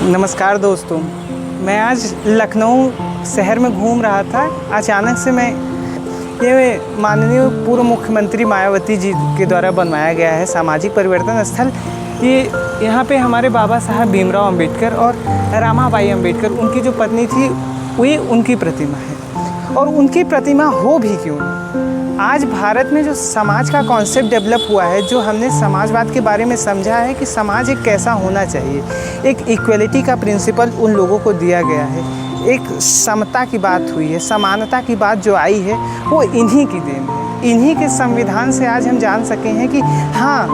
नमस्कार दोस्तों, मैं आज लखनऊ शहर में घूम रहा था। अचानक से मैं ये माननीय पूर्व मुख्यमंत्री मायावती जी के द्वारा बनवाया गया है सामाजिक परिवर्तन स्थल। ये यहाँ पे हमारे बाबा साहब भीमराव अंबेडकर और रमाबाई अंबेडकर, उनकी जो पत्नी थी, वही उनकी प्रतिमा है। और उनकी प्रतिमा हो भी क्यों, आज भारत में जो समाज का कॉन्सेप्ट डेवलप हुआ है, जो हमने समाजवाद के बारे में समझा है कि समाज एक कैसा होना चाहिए, एक इक्वलिटी का प्रिंसिपल उन लोगों को दिया गया है, एक समता की बात हुई है, समानता की बात जो आई है, वो इन्हीं की देन है। इन्हीं के संविधान से आज हम जान सके हैं कि हाँ,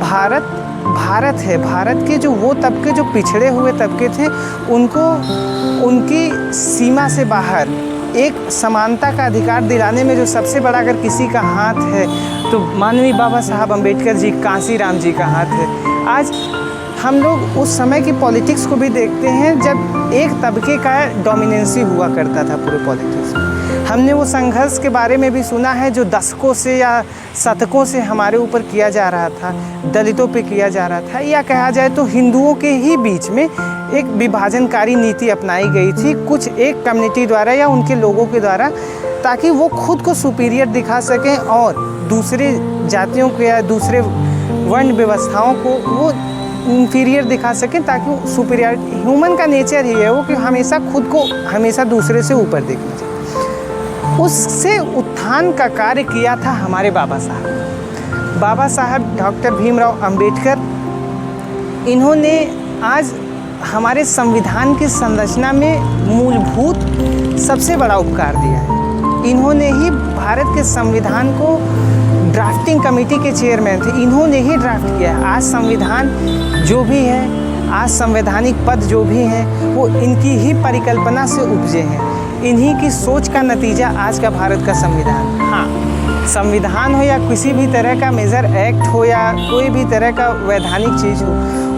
भारत है। भारत के जो वो तबके, जो पिछड़े हुए तबके थे, उनको उनकी सीमा से बाहर एक समानता का अधिकार दिलाने में जो सबसे बड़ा अगर किसी का हाथ है तो माननीय बाबा साहब अम्बेडकर जी, कांसीराम जी का हाथ है। आज हम लोग उस समय की पॉलिटिक्स को भी देखते हैं जब एक तबके का डोमिनेंसी हुआ करता था पूरे पॉलिटिक्स में। हमने वो संघर्ष के बारे में भी सुना है जो दशकों से या शतकों से हमारे ऊपर किया जा रहा था, दलितों पे किया जा रहा था, या कहा जाए तो हिंदुओं के ही बीच में एक विभाजनकारी नीति अपनाई गई थी कुछ एक कम्युनिटी द्वारा या उनके लोगों के द्वारा, ताकि वो खुद को सुपीरियर दिखा सकें और दूसरे जातियों को या दूसरे वर्ण व्यवस्थाओं को वो इंफीरियर दिखा सकें, ताकि सुपीरियर, ह्यूमन का नेचर ही है वो कि हमेशा खुद को हमेशा दूसरे से ऊपर देखना चाहिए। उससे उत्थान का कार्य किया था हमारे बाबा साहब डॉक्टर भीमराव अंबेडकर। इन्होंने आज हमारे संविधान की संरचना में मूलभूत सबसे बड़ा उपकार दिया है। इन्होंने ही भारत के संविधान को ड्राफ्टिंग कमेटी के चेयरमैन थे, इन्होंने ही ड्राफ्ट किया है। आज संविधान जो भी है, आज संवैधानिक पद जो भी हैं, वो इनकी ही परिकल्पना से उपजे हैं। इन्हीं की सोच का नतीजा आज का भारत का संविधान। हाँ, संविधान हो या किसी भी तरह का मेजर एक्ट हो या कोई भी तरह का वैधानिक चीज़ हो,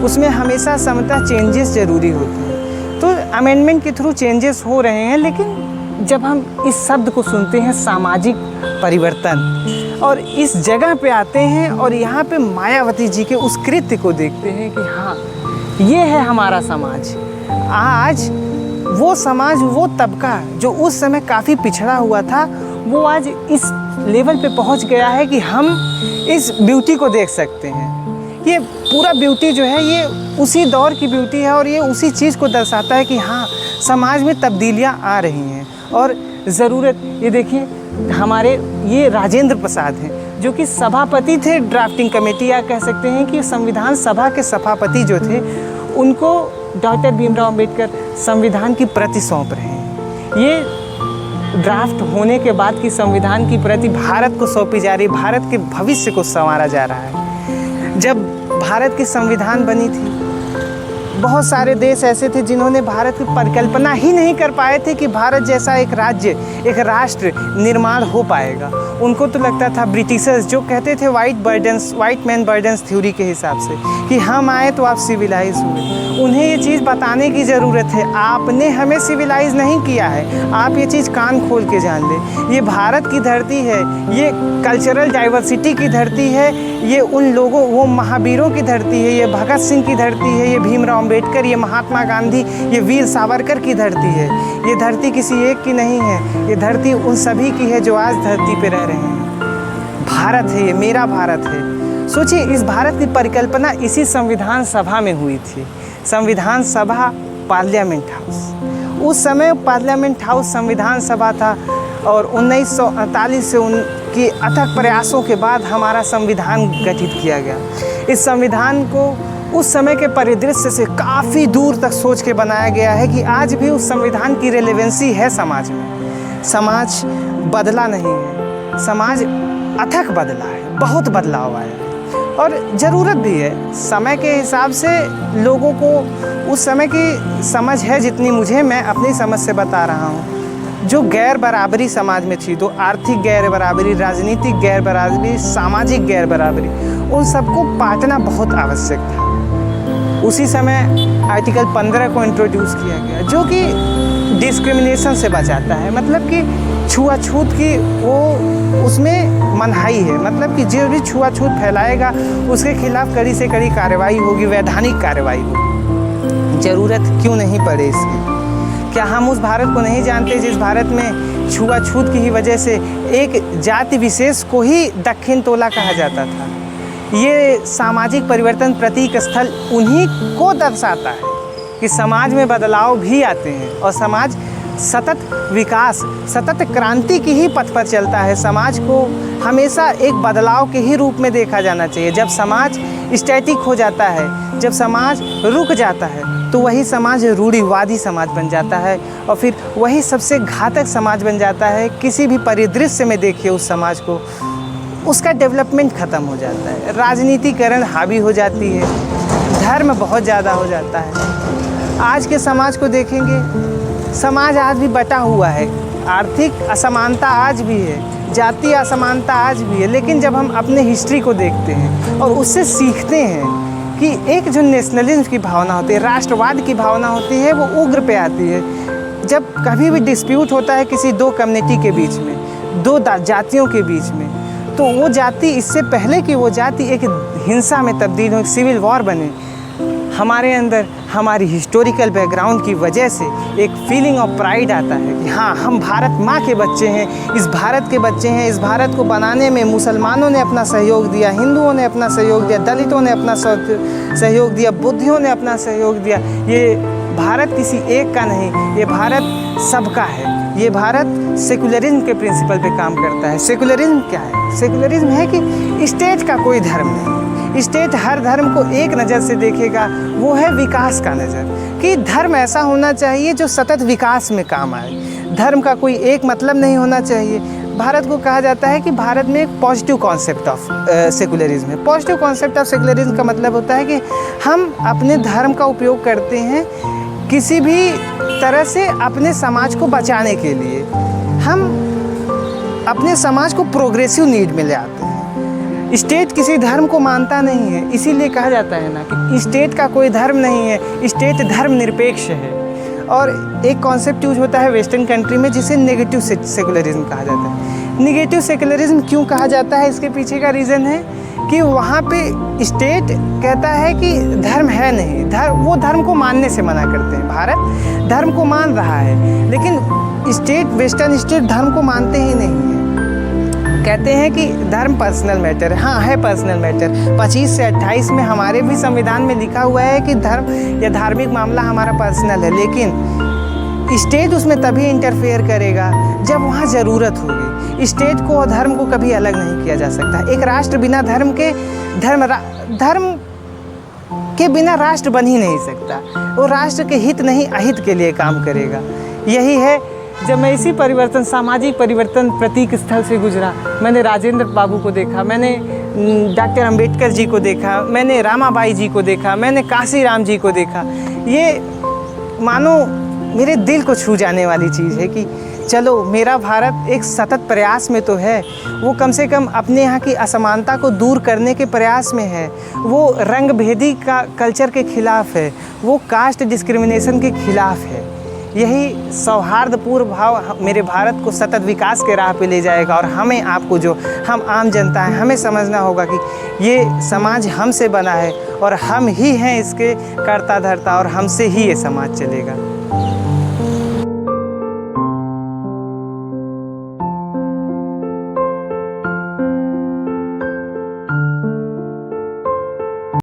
उसमें हमेशा समता चेंजेस ज़रूरी होते हैं। तो अमेंडमेंट के थ्रू चेंजेस हो रहे हैं, लेकिन जब हम इस शब्द को सुनते हैं सामाजिक परिवर्तन और इस जगह पे आते हैं और यहाँ पे मायावती जी के उस कृत्य को देखते हैं कि हाँ, ये है हमारा समाज। आज वो समाज, वो तबका जो उस समय काफ़ी पिछड़ा हुआ था, वो आज इस लेवल पे पहुँच गया है कि हम इस ब्यूटी को देख सकते हैं। ये पूरा ब्यूटी जो है, ये उसी दौर की ब्यूटी है और ये उसी चीज़ को दर्शाता है कि हाँ, समाज में तब्दीलियाँ आ रही हैं और ज़रूरत। ये देखिए, हमारे ये राजेंद्र प्रसाद हैं जो कि सभापति थे ड्राफ्टिंग कमेटी, या कह सकते हैं कि संविधान सभा के सभापति जो थे, उनको डॉक्टर भीमराव अंबेडकर संविधान की प्रति सौंप रहे हैं। ये ड्राफ्ट होने के बाद की संविधान की प्रति भारत को सौंपी जा रही, भारत के भविष्य को संवारा जा रहा है। जब भारत की संविधान बनी थी, बहुत सारे देश ऐसे थे जिन्होंने भारत की परिकल्पना ही नहीं कर पाए थे कि भारत जैसा एक राज्य, एक राष्ट्र निर्माण हो पाएगा। उनको तो लगता था, ब्रिटिशर्स जो कहते थे वाइट मैन बर्डन्स थ्योरी के हिसाब से, कि हम आए तो आप सिविलाइज हुए। उन्हें ये चीज़ बताने की ज़रूरत है, आपने हमें सिविलाइज नहीं किया है, आप ये चीज़ कान खोल के जान लें। ये भारत की धरती है, ये कल्चरल डाइवर्सिटी की धरती है, ये उन लोगों, वो महावीरों की धरती है, ये भगत सिंह की धरती है, ये भीमराव अंबेडकर, ये महात्मा गांधी, ये वीर सावरकर की धरती है। ये धरती किसी एक की नहीं है, ये धरती उन सभी की है जो आज धरती पे रह रहे हैं। भारत है, ये मेरा भारत है। सोचिए, इस भारत की परिकल्पना इसी संविधान सभा में हुई थी। संविधान सभा, पार्लियामेंट हाउस। उस समय पार्लियामेंट हाउस संविधान सभा था और 1948 से उनके अथक प्रयासों के बाद हमारा संविधान गठित किया गया। इस संविधान को उस समय के परिदृश्य से काफ़ी दूर तक सोच के बनाया गया है कि आज भी उस संविधान की रेलेवेंसी है समाज में। समाज बदला नहीं है, समाज अथक बदला है, बहुत बदलाव आया है और ज़रूरत भी है। समय के हिसाब से लोगों को उस समय की समझ है जितनी मुझे, मैं अपनी समझ से बता रहा हूँ। जो गैर बराबरी समाज में थी, तो आर्थिक गैर बराबरी, राजनीतिक गैर बराबरी, सामाजिक गैर बराबरी, उन सबको पाटना बहुत आवश्यक था। उसी समय आर्टिकल 15 को इंट्रोड्यूस किया गया, जो कि डिस्क्रिमिनेशन से बचाता है, मतलब कि छुआछूत की वो उसमें मनाही है, मतलब कि जो भी छुआछूत फैलाएगा उसके खिलाफ कड़ी से कड़ी कार्रवाई होगी, वैधानिक कार्रवाई होगी। ज़रूरत क्यों नहीं पड़े इसकी। क्या हम उस भारत को नहीं जानते जिस भारत में छुआछूत की ही वजह से एक जाति विशेष को ही दक्षिण तोला कहा जाता था। ये सामाजिक परिवर्तन प्रतीक स्थल उन्हीं को दर्शाता है कि समाज में बदलाव भी आते हैं और समाज सतत विकास, सतत क्रांति की ही पथ पर चलता है। समाज को हमेशा एक बदलाव के ही रूप में देखा जाना चाहिए। जब समाज स्टैटिक हो जाता है, जब समाज रुक जाता है, तो वही समाज रूढ़िवादी समाज बन जाता है और फिर वही सबसे घातक समाज बन जाता है। किसी भी परिदृश्य में देखिए उस समाज को, उसका डेवलपमेंट ख़त्म हो जाता है, राजनीतिकरण हावी हो जाती है, धर्म बहुत ज़्यादा हो जाता है। आज के समाज को देखेंगे, समाज आज भी बटा हुआ है, आर्थिक असमानता आज भी है, जातीय असमानता आज भी है। लेकिन जब हम अपने हिस्ट्री को देखते हैं और उससे सीखते हैं कि एक जो नेशनलिज्म की भावना होती है, राष्ट्रवाद की भावना होती है, वो उग्र पे आती है। जब कभी भी डिस्प्यूट होता है किसी दो कम्युनिटी के बीच में, दो जातियों के बीच में, तो वो जाति, इससे पहले कि वो जाति एक हिंसा में तब्दील हो, एक सिविल वॉर बने, हमारे अंदर हमारी हिस्टोरिकल बैकग्राउंड की वजह से एक फीलिंग ऑफ प्राइड आता है कि हाँ, हम भारत माँ के बच्चे हैं, इस भारत के बच्चे हैं। इस भारत को बनाने में मुसलमानों ने अपना सहयोग दिया, हिंदुओं ने अपना सहयोग दिया, दलितों ने अपना सहयोग दिया, बुद्धियों ने अपना सहयोग दिया। ये भारत किसी एक का नहीं, ये भारत सबका है। ये भारत सेकुलरिज्म के प्रिंसिपल पे काम करता है। सेकुलरिज्म क्या है? सेकुलरिज्म है कि स्टेट का कोई धर्म नहीं, स्टेट हर धर्म को एक नज़र से देखेगा। वो है विकास का नज़र, कि धर्म ऐसा होना चाहिए जो सतत विकास में काम आए। धर्म का कोई एक मतलब नहीं होना चाहिए। भारत को कहा जाता है कि भारत में एक पॉजिटिव कॉन्सेप्ट ऑफ सेकुलरिज्म है। पॉजिटिव कॉन्सेप्ट ऑफ सेकुलरिज्म का मतलब होता है कि हम अपने धर्म का उपयोग करते हैं किसी भी तरह से अपने समाज को बचाने के लिए। हम अपने समाज को प्रोग्रेसिव नीड में ले आते हैं। स्टेट किसी धर्म को मानता नहीं है, इसीलिए कहा जाता है ना कि स्टेट का कोई धर्म नहीं है, स्टेट धर्म निरपेक्ष है। और एक कॉन्सेप्ट यूज होता है वेस्टर्न कंट्री में जिसे नेगेटिव सेकुलरिज्म कहा जाता है। नेगेटिव सेकुलरिज्म क्यों कहा जाता है, इसके पीछे का रीज़न है कि वहाँ पे स्टेट कहता है कि धर्म है नहीं, वो धर्म को मानने से मना करते हैं। भारत धर्म को मान रहा है, लेकिन स्टेट, वेस्टर्न स्टेट धर्म को मानते ही नहीं है। कहते हैं कि धर्म पर्सनल मैटर है। हाँ, है पर्सनल मैटर। 25 से 28 में हमारे भी संविधान में लिखा हुआ है कि धर्म या धार्मिक मामला हमारा पर्सनल है, लेकिन स्टेट उसमें तभी इंटरफेयर करेगा जब वहाँ ज़रूरत होगी। स्टेट को और धर्म को कभी अलग नहीं किया जा सकता। एक राष्ट्र बिना धर्म के बिना राष्ट्र बन ही नहीं सकता। वो राष्ट्र के हित नहीं, अहित के लिए काम करेगा। यही है, जब मैं इसी परिवर्तन, सामाजिक परिवर्तन प्रतीक स्थल से गुजरा, मैंने राजेंद्र बाबू को देखा, मैंने डॉक्टर अंबेडकर जी को देखा, मैंने रामाबाई जी को देखा, मैंने काशीराम जी को देखा। ये मानो मेरे दिल को छू जाने वाली चीज़ है कि चलो, मेरा भारत एक सतत प्रयास में तो है। वो कम से कम अपने यहाँ की असमानता को दूर करने के प्रयास में है। वो रंग भेदी का कल्चर के खिलाफ है, वो कास्ट डिस्क्रिमिनेशन के खिलाफ है। यही सौहार्दपूर्ण भाव मेरे भारत को सतत विकास के राह पे ले जाएगा। और हमें, आपको, जो हम आम जनता हैं, हमें समझना होगा कि ये समाज हमसे बना है और हम ही हैं इसके कर्ता धर्ता, और हमसे ही ये समाज चलेगा।